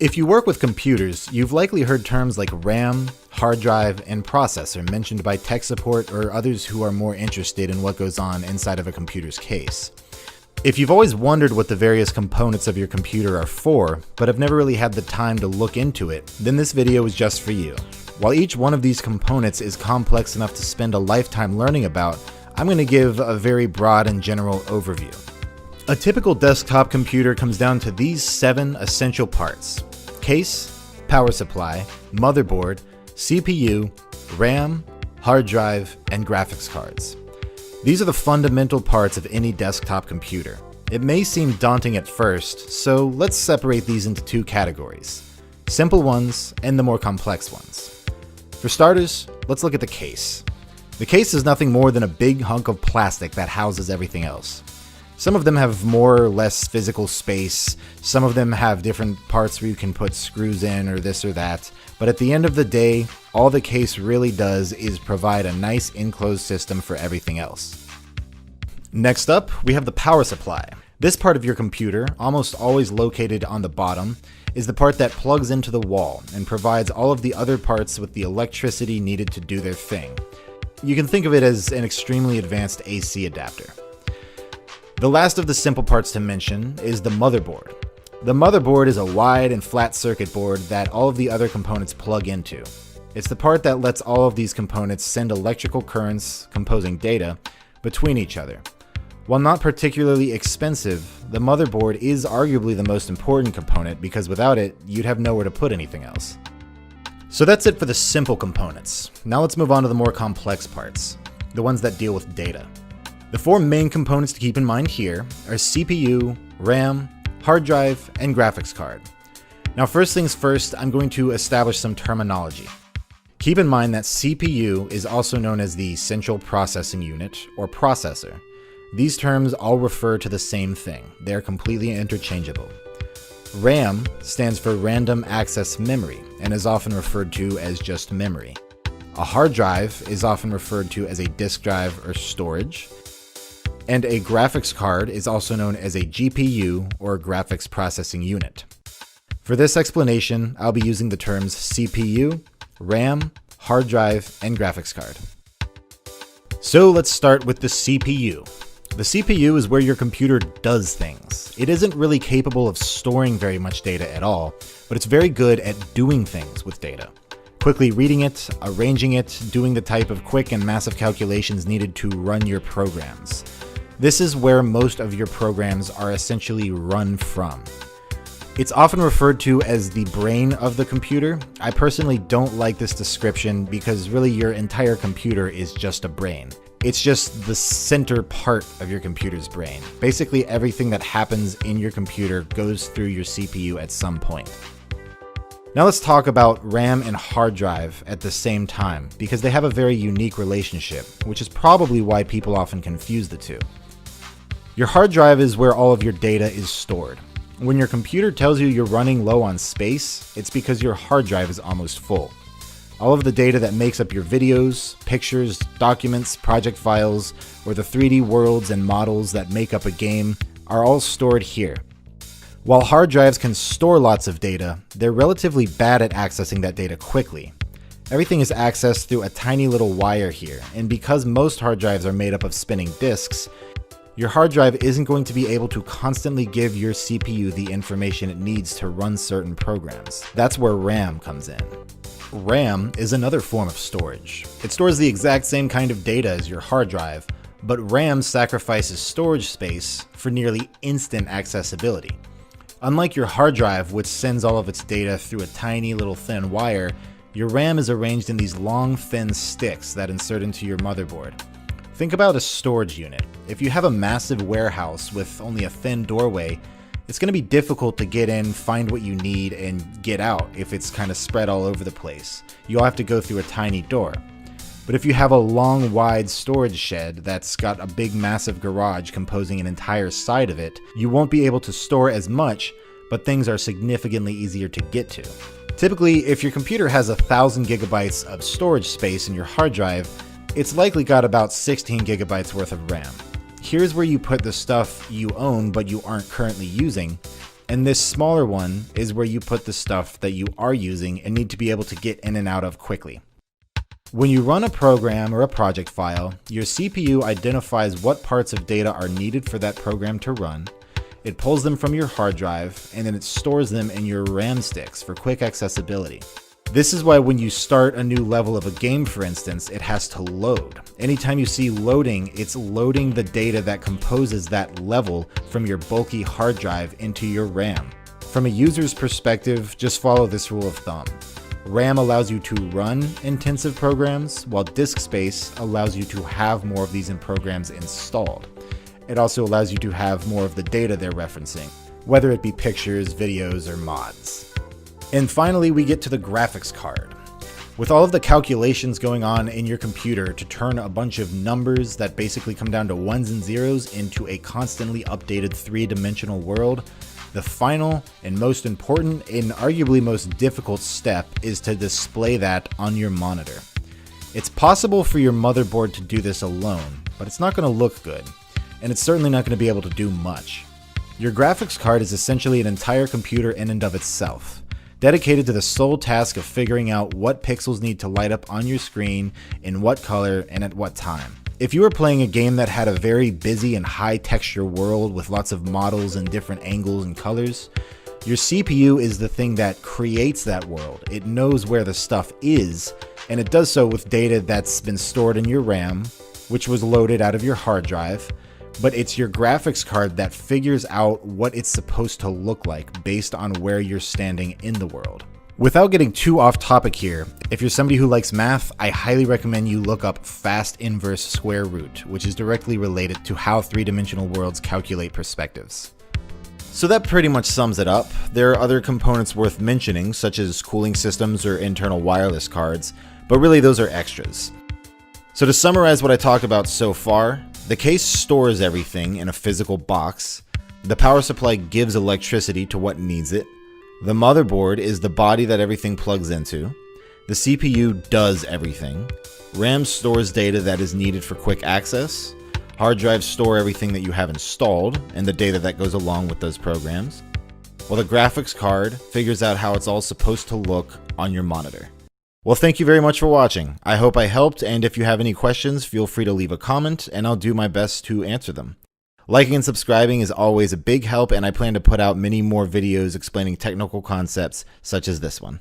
If you work with computers, you've likely heard terms like RAM, hard drive, and processor mentioned by tech support or others who are more interested in what goes on inside of a computer's case. If you've always wondered what the various components of your computer are for, but have never really had the time to look into it, then this video is just for you. While each one of these components is complex enough to spend a lifetime learning about, I'm going to give a very broad and general overview. A typical desktop computer comes down to these 7 essential parts: case, power supply, motherboard, CPU, RAM, hard drive, and graphics cards. These are the fundamental parts of any desktop computer. It may seem daunting at first, so let's separate these into 2 categories: simple ones and the more complex ones. For starters, let's look at the case. The case is nothing more than a big hunk of plastic that houses everything else. Some of them have more or less physical space, some of them have different parts where you can put screws in or this or that, but at the end of the day, all the case really does is provide a nice enclosed system for everything else. Next up, we have the power supply. This part of your computer, almost always located on the bottom, is the part that plugs into the wall and provides all of the other parts with the electricity needed to do their thing. You can think of it as an extremely advanced AC adapter. The last of the simple parts to mention is the motherboard. The motherboard is a wide and flat circuit board that all of the other components plug into. It's the part that lets all of these components send electrical currents, composing data, between each other. While not particularly expensive, the motherboard is arguably the most important component because without it, you'd have nowhere to put anything else. So that's it for the simple components. Now let's move on to the more complex parts, the ones that deal with data. The 4 main components to keep in mind here are CPU, RAM, hard drive, and graphics card. Now first things first, I'm going to establish some terminology. Keep in mind that CPU is also known as the Central Processing Unit, or processor. These terms all refer to the same thing. They are completely interchangeable. RAM stands for Random Access Memory and is often referred to as just memory. A hard drive is often referred to as a disk drive or storage. And a graphics card is also known as a GPU or graphics processing unit. For this explanation, I'll be using the terms CPU, RAM, hard drive, and graphics card. So let's start with the CPU. The CPU is where your computer does things. It isn't really capable of storing very much data at all, but it's very good at doing things with data. Quickly reading it, arranging it, doing the type of quick and massive calculations needed to run your programs. This is where most of your programs are essentially run from. It's often referred to as the brain of the computer. I personally don't like this description because really your entire computer is just a brain. It's just the center part of your computer's brain. Basically everything that happens in your computer goes through your CPU at some point. Now let's talk about RAM and hard drive at the same time because they have a very unique relationship, which is probably why people often confuse the two. Your hard drive is where all of your data is stored. When your computer tells you you're running low on space, it's because your hard drive is almost full. All of the data that makes up your videos, pictures, documents, project files, or the 3D worlds and models that make up a game are all stored here. While hard drives can store lots of data, they're relatively bad at accessing that data quickly. Everything is accessed through a tiny little wire here, and because most hard drives are made up of spinning disks, your hard drive isn't going to be able to constantly give your CPU the information it needs to run certain programs. That's where RAM comes in. RAM is another form of storage. It stores the exact same kind of data as your hard drive, but RAM sacrifices storage space for nearly instant accessibility. Unlike your hard drive, which sends all of its data through a tiny little thin wire, your RAM is arranged in these long, thin sticks that insert into your motherboard. Think about a storage unit. If you have a massive warehouse with only a thin doorway, it's going to be difficult to get in, find what you need, and get out if it's kind of spread all over the place. You'll have to go through a tiny door. But if you have a long, wide storage shed that's got a big, massive garage composing an entire side of it, you won't be able to store as much, but things are significantly easier to get to. Typically, if your computer has 1,000 gigabytes of storage space in your hard drive, it's likely got about 16 gigabytes worth of RAM. Here's where you put the stuff you own but you aren't currently using, And this smaller one is where you put the stuff that you are using and need to be able to get in and out of quickly. When you run a program or a project file, your CPU identifies what parts of data are needed for that program to run. It pulls them from your hard drive, and then it stores them in your RAM sticks for quick accessibility. This is why when you start a new level of a game, for instance, it has to load. Anytime you see loading, it's loading the data that composes that level from your bulky hard drive into your RAM. From a user's perspective, just follow this rule of thumb. RAM allows you to run intensive programs, while disk space allows you to have more of these programs installed. It also allows you to have more of the data they're referencing, whether it be pictures, videos, or mods. And finally, we get to the graphics card. With all of the calculations going on in your computer to turn a bunch of numbers that basically come down to ones and zeros into a constantly updated three-dimensional world, the final and most important and arguably most difficult step is to display that on your monitor. It's possible for your motherboard to do this alone, but it's not going to look good, and it's certainly not going to be able to do much. Your graphics card is essentially an entire computer in and of itself, dedicated to the sole task of figuring out what pixels need to light up on your screen, in what color, and at what time. If you were playing a game that had a very busy and high texture world with lots of models and different angles and colors, your CPU is the thing that creates that world. It knows where the stuff is, and it does so with data that's been stored in your RAM, which was loaded out of your hard drive, but it's your graphics card that figures out what it's supposed to look like based on where you're standing in the world. Without getting too off topic here, if you're somebody who likes math, I highly recommend you look up fast inverse square root, which is directly related to how three-dimensional worlds calculate perspectives. So that pretty much sums it up. There are other components worth mentioning, such as cooling systems or internal wireless cards, but really those are extras. So to summarize what I talked about so far, the case stores everything in a physical box, the power supply gives electricity to what needs it, the motherboard is the body that everything plugs into, the CPU does everything, RAM stores data that is needed for quick access, hard drives store everything that you have installed and the data that goes along with those programs, while the graphics card figures out how it's all supposed to look on your monitor. Well, thank you very much for watching. I hope I helped, and if you have any questions, feel free to leave a comment and I'll do my best to answer them. Liking and subscribing is always a big help, and I plan to put out many more videos explaining technical concepts such as this one.